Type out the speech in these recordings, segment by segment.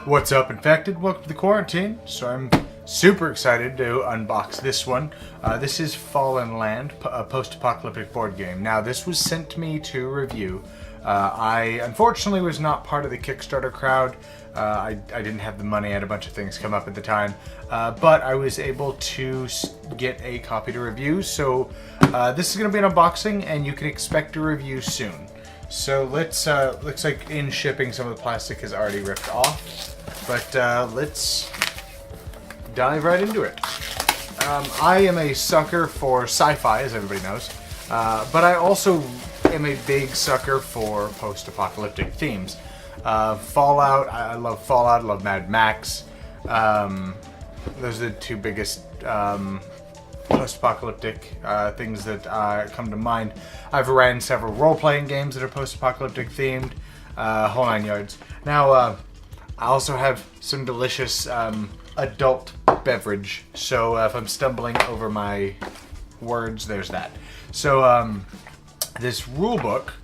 What's up, Infected? Welcome to the Quarantine. So I'm super excited to unbox this one. This is Fallen Land, a post-apocalyptic board game. Now, this was sent to me to review. I unfortunately was not part of the Kickstarter crowd. I didn't have the money. I had a bunch of things come up at the time. But I was able to get a copy to review. So this is going to be an unboxing, and you can expect a review soon. So let's, looks like in shipping some of the plastic is already ripped off. But let's dive right into it. I am a sucker for sci-fi, as everybody knows. But I also am a big sucker for post-apocalyptic themes. Fallout, I love Fallout, I love Mad Max. Those are the two biggest post-apocalyptic things that come to mind. I've ran several role-playing games that are post-apocalyptic themed, whole nine yards. Now, I also have some delicious adult beverage, so if I'm stumbling over my words, there's that. So this rule book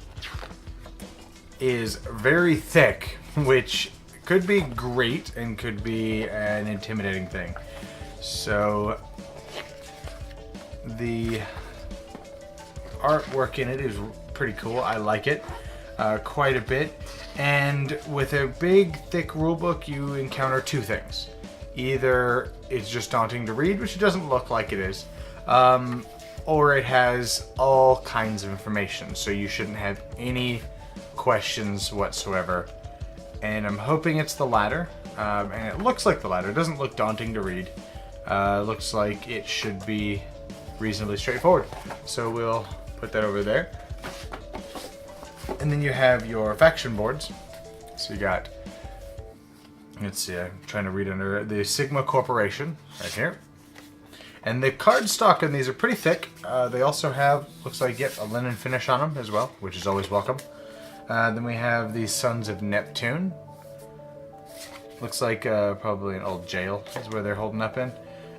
is very thick, which could be great and could be an intimidating thing. So the artwork in it is pretty cool. I like it quite a bit. And with a big, thick rulebook, you encounter two things. Either it's just daunting to read, which it doesn't look like it is, or it has all kinds of information, so you shouldn't have any questions whatsoever. And I'm hoping it's the latter, and it looks like the latter. It doesn't look daunting to read. Looks like it should be reasonably straightforward. So we'll put that over there. And then you have your faction boards. So you got, let's see, I'm trying to read under the Sigma Corporation right here. And the card stock on these are pretty thick. They also have, looks like, a linen finish on them as well, which is always welcome. Then we have the Sons of Neptune. Looks like probably an old jail is where they're holding up in.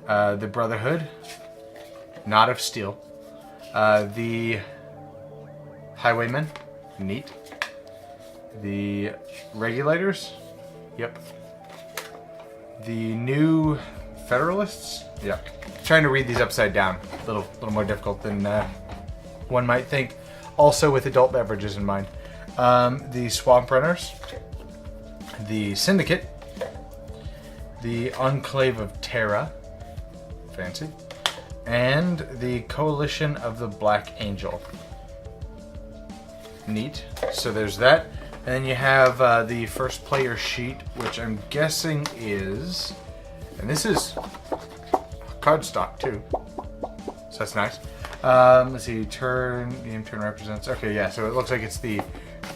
The Brotherhood, not of steel. The Highwaymen, neat. The Regulators, yep. The New Federalists, yep. Trying to read these upside down, a little more difficult than one might think. Also with adult beverages in mind. The Swamp Runners, the Syndicate, the Enclave of Terra, fancy, and the Coalition of the Black Angel. Neat. So there's that. And then you have the first player sheet, which I'm guessing is, and this is cardstock too, so that's nice. Let's see, game turn represents, okay, yeah, so it looks like it's the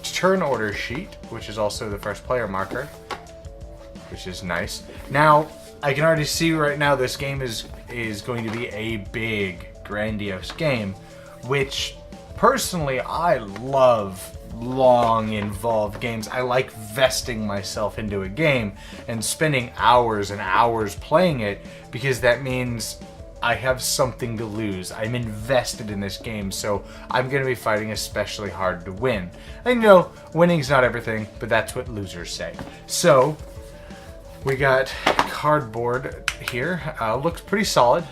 turn order sheet, which is also the first player marker, which is nice. Now, I can already see right now this game is going to be a big, grandiose game, which personally I love long, involved games. I like vesting myself into a game and spending hours and hours playing it, because that means I have something to lose. I'm invested in this game, so I'm going to be fighting especially hard to win. I know winning's not everything, but that's what losers say. So we got cardboard here. Looks pretty solid.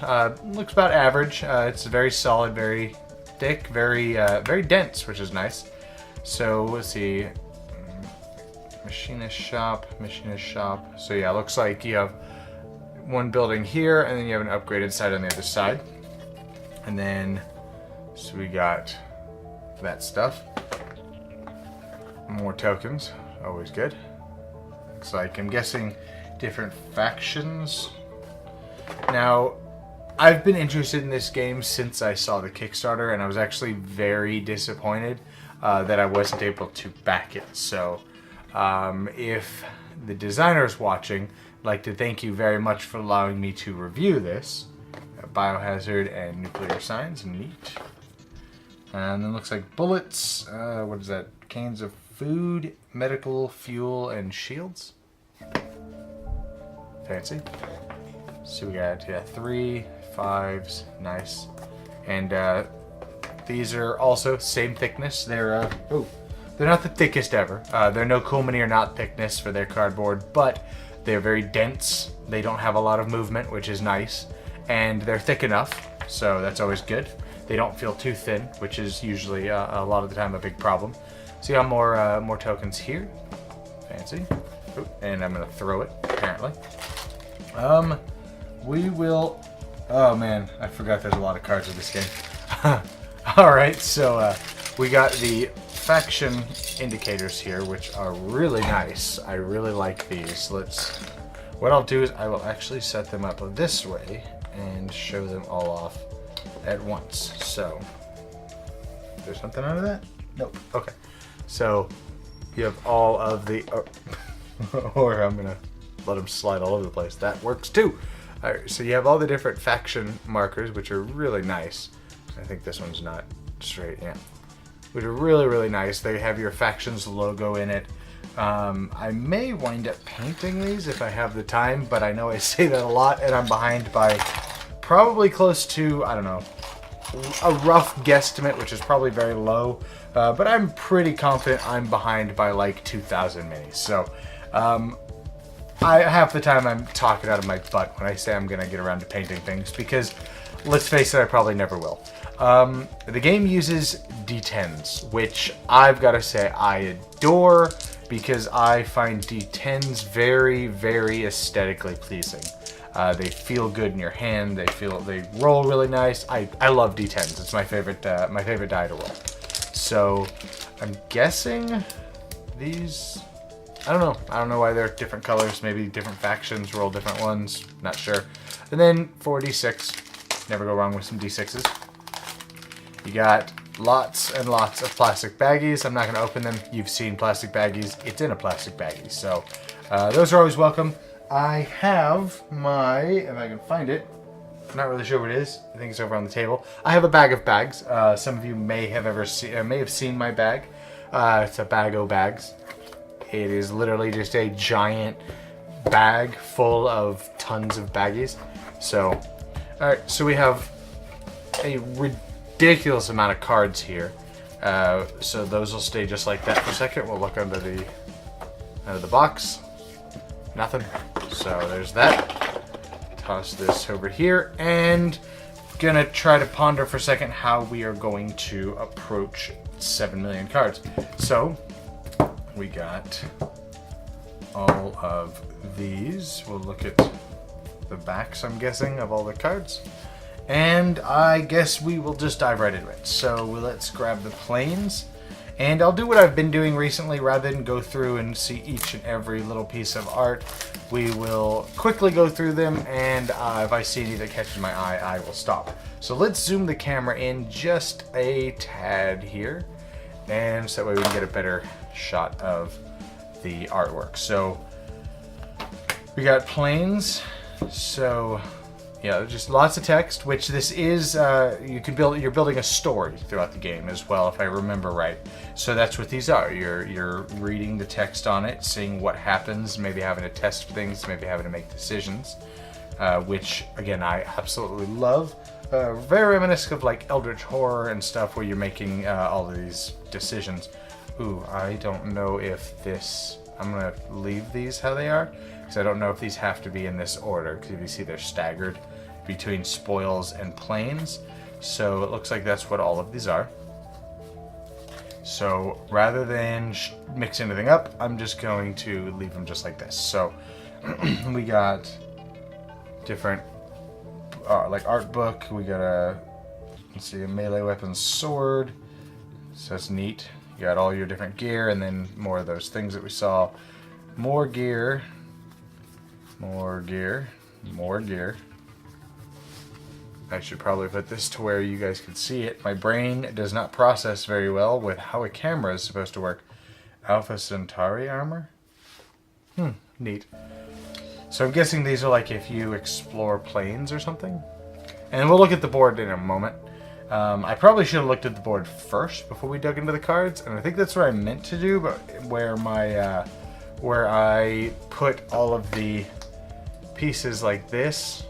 Looks about average. It's very solid, very thick, very dense, which is nice. So let's see, machinist shop. So yeah, looks like you have one building here, and then you have an upgraded side on the other side. And then, so we got that stuff. More tokens, always good. Looks like, I'm guessing, different factions. Now, I've been interested in this game since I saw the Kickstarter, and I was actually very disappointed that I wasn't able to back it. So if the designer's watching, I'd like to thank you very much for allowing me to review this. Biohazard and nuclear signs, neat. And then looks like bullets, what is that? Cans of food, medical, fuel, and shields. Fancy. So we got, yeah, 3, 5s, nice. And these are also same thickness. They're They're not the thickest ever. They're no Kumani or not thickness for their cardboard, but they're very dense. They don't have a lot of movement, which is nice. And they're thick enough, so that's always good. They don't feel too thin, which is usually a lot of the time a big problem. So you got more tokens here. Fancy. Ooh, and I'm gonna throw it, apparently. We will... Oh man, I forgot there's a lot of cards in this game. Alright, so we got the faction indicators here, which are really nice. I really like these. What I'll do is I will actually set them up this way and show them all off at once. So, is there something under that? Nope. Okay. So, you have all of the... or I'm going to let them slide all over the place. That works too. Alright, so you have all the different faction markers, which are really nice. I think this one's not straight, yeah. Which are really, really nice. They have your faction's logo in it. I may wind up painting these if I have the time, but I know I say that a lot, and I'm behind by probably close to, I don't know, a rough guesstimate, which is probably very low, but I'm pretty confident I'm behind by like 2,000 minis. So, half the time I'm talking out of my butt when I say I'm going to get around to painting things, because, let's face it, I probably never will. The game uses D10s, which I've got to say I adore, because I find D10s very, very aesthetically pleasing. They feel good in your hand. They roll really nice. I love D10s. It's my favorite die to roll. So I'm guessing these. I don't know why they're different colors. Maybe different factions roll different ones. Not sure. And then 4d6. Never go wrong with some d6s. You got lots and lots of plastic baggies. I'm not going to open them. You've seen plastic baggies. It's in a plastic baggie. So those are always welcome. I have my, if I can find it, I'm not really sure what it is. I think it's over on the table. I have a bag of bags. Some of you may have seen my bag. It's a bag o' bags. It is literally just a giant bag full of tons of baggies. So, all right. So we have a ridiculous amount of cards here. So those will stay just like that for a second. We'll look under the box. Nothing. So there's that. Toss this over here, and gonna try to ponder for a second how we are going to approach 7 million cards. So we got all of these. We'll look at the backs, I'm guessing, of all the cards. And I guess we will just dive right into it. So let's grab the planes. And I'll do what I've been doing recently. Rather than go through and see each and every little piece of art, we will quickly go through them, and if I see any that catches my eye, I will stop. So let's zoom the camera in just a tad here, and so that way we can get a better shot of the artwork. So we got planes. So yeah, just lots of text, which this is, you're building a story throughout the game as well, if I remember right. So that's what these are. You're reading the text on it, seeing what happens, maybe having to test things, maybe having to make decisions, which, again, I absolutely love. Very reminiscent of like Eldritch Horror and stuff, where you're making all of these decisions. Ooh, I don't know if this, I'm gonna leave these how they are, because I don't know if these have to be in this order, because if you see they're staggered between spoils and planes. So it looks like that's what all of these are. So rather than mix anything up, I'm just going to leave them just like this. So we got different like art book. We got a, let's see, a melee weapon sword. So that's neat. You got all your different gear, and then more of those things that we saw. More gear. More gear. More gear. I should probably put this to where you guys can see it. My brain does not process very well with how a camera is supposed to work. Alpha Centauri armor? Neat. So I'm guessing these are like if you explore planes or something. And we'll look at the board in a moment. I probably should have looked at the board first before we dug into the cards, and I think that's what I meant to do, but where I put all of the pieces like this,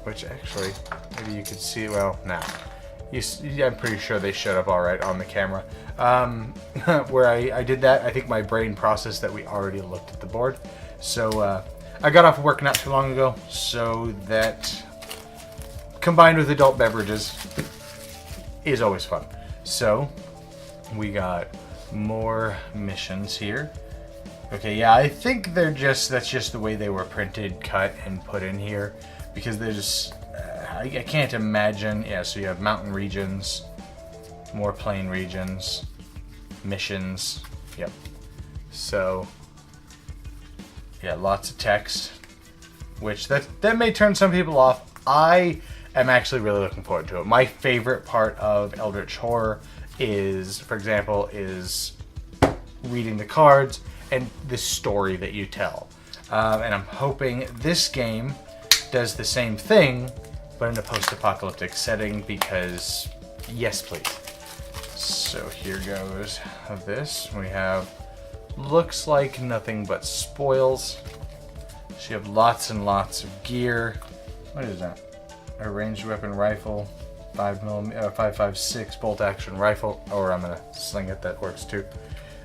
which actually, maybe you could see, well, nah. I'm pretty sure they showed up all right on the camera. Where I did that, I think my brain processed that we already looked at the board. So I got off of work not too long ago, so that combined with adult beverages is always fun. So we got more missions here. Okay, yeah, I think that's just the way they were printed, cut, and put in here, because they're just I can't imagine. Yeah, so you have mountain regions, more plain regions, missions. Yep. So yeah, lots of text, which that may turn some people off. I am actually really looking forward to it. My favorite part of Eldritch Horror is, for example, reading the cards and the story that you tell. And I'm hoping this game does the same thing, but in a post-apocalyptic setting, because yes, please. So here goes of this. We have, looks like nothing but spoils. So you have lots and lots of gear. What is that? A ranged weapon rifle, 5.56 bolt action rifle, or I'm gonna sling it, that works too.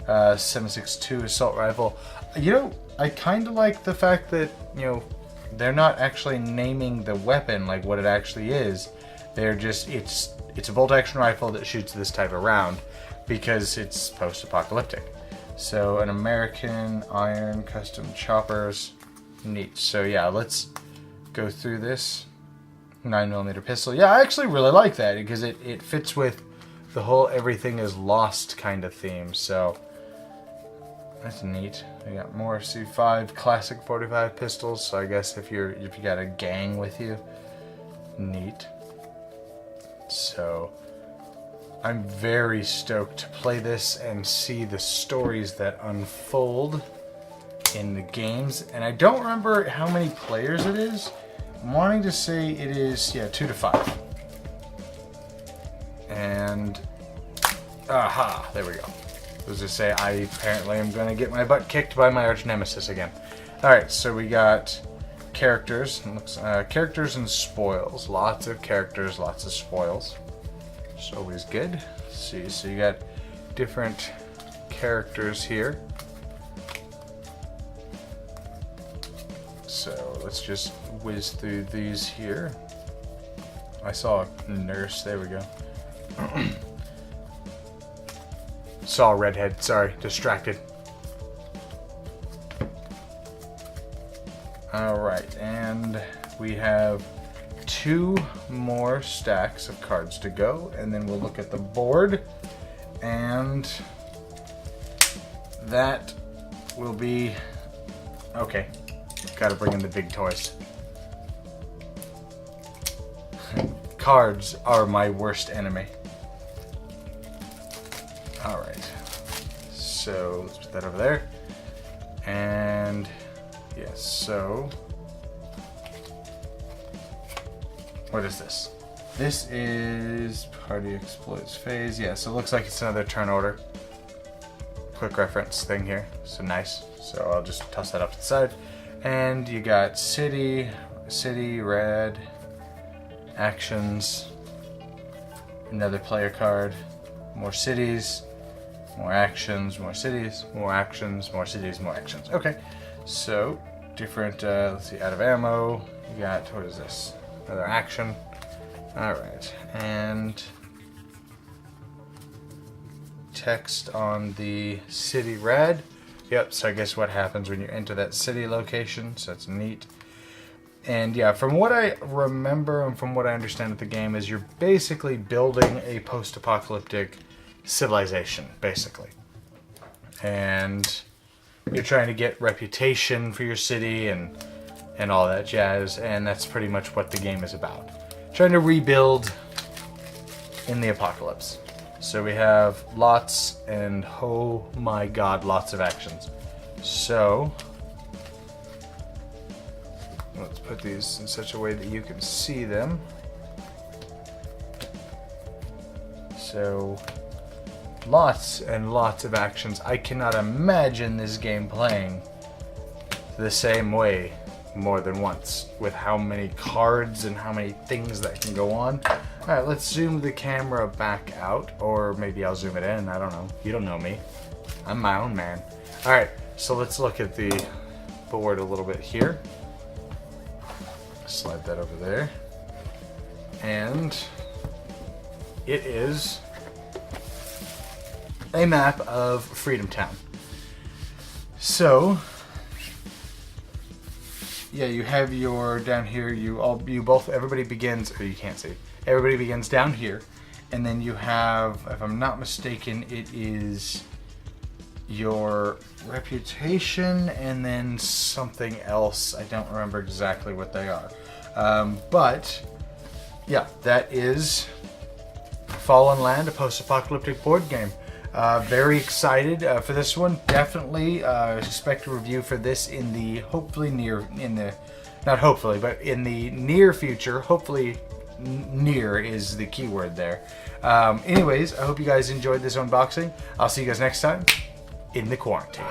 7.62 assault rifle. You know, I kind of like the fact that, you know, they're not actually naming the weapon like what it actually is. They're just, it's a bolt action rifle that shoots this type of round because it's post-apocalyptic. So an American iron custom choppers. Neat. So yeah, let's go through this. 9mm pistol. Yeah, I actually really like that because it fits with the whole everything is lost kind of theme. So that's neat. We got more C5 classic 45 pistols. So I guess if you got a gang with you, neat. So I'm very stoked to play this and see the stories that unfold in the games. And I don't remember how many players it is. I'm wanting to say it is, yeah, 2 to 5. And aha, there we go. I was to say, I apparently am going to get my butt kicked by my arch nemesis again. Alright, so we got characters. Characters and spoils. Lots of characters, lots of spoils. It's always good. Let's see, so you got different characters here. So let's just whiz through these here. I saw a nurse, there we go. Saw a redhead, sorry, distracted. Alright, and we have 2 more stacks of cards to go, and then we'll look at the board, and that will be, okay, gotta bring in the big toys. Cards are my worst enemy. Alright, so let's put that over there. And yes, so what is this? This is party exploits phase. Yeah, so it looks like it's another turn order. Quick reference thing here, so nice. So I'll just toss that up to the side. And you got city, red, actions, another player card, more cities, more actions, more cities, more actions, more cities, more actions. Okay, so different, let's see, out of ammo, you got, what is this? Another action. Alright, and text on the city red. Yep, so I guess what happens when you enter that city location, so that's neat. And yeah, from what I remember and from what I understand of the game is you're basically building a post-apocalyptic civilization, basically. And you're trying to get reputation for your city and all that jazz, and that's pretty much what the game is about. Trying to rebuild in the apocalypse. So we have lots and, oh my god, lots of actions. So let's put these in such a way that you can see them. So lots and lots of actions. I cannot imagine this game playing the same way more than once with how many cards and how many things that can go on. Alright, let's zoom the camera back out, or maybe I'll zoom it in, I don't know. You don't know me. I'm my own man. Alright, so let's look at the board a little bit here. Slide that over there. And it is a map of Freedom Town. So, yeah, you have your down here. Everybody begins. Or you can't see. Everybody begins down here, and then you have, if I'm not mistaken, it is your reputation and then something else. I don't remember exactly what they are, but yeah, that is Fallen Land, a post-apocalyptic board game. Very excited for this one. Definitely expect a review for this in the near future. Hopefully near is the key word there. Anyways, I hope you guys enjoyed this unboxing. I'll see you guys next time in the quarantine.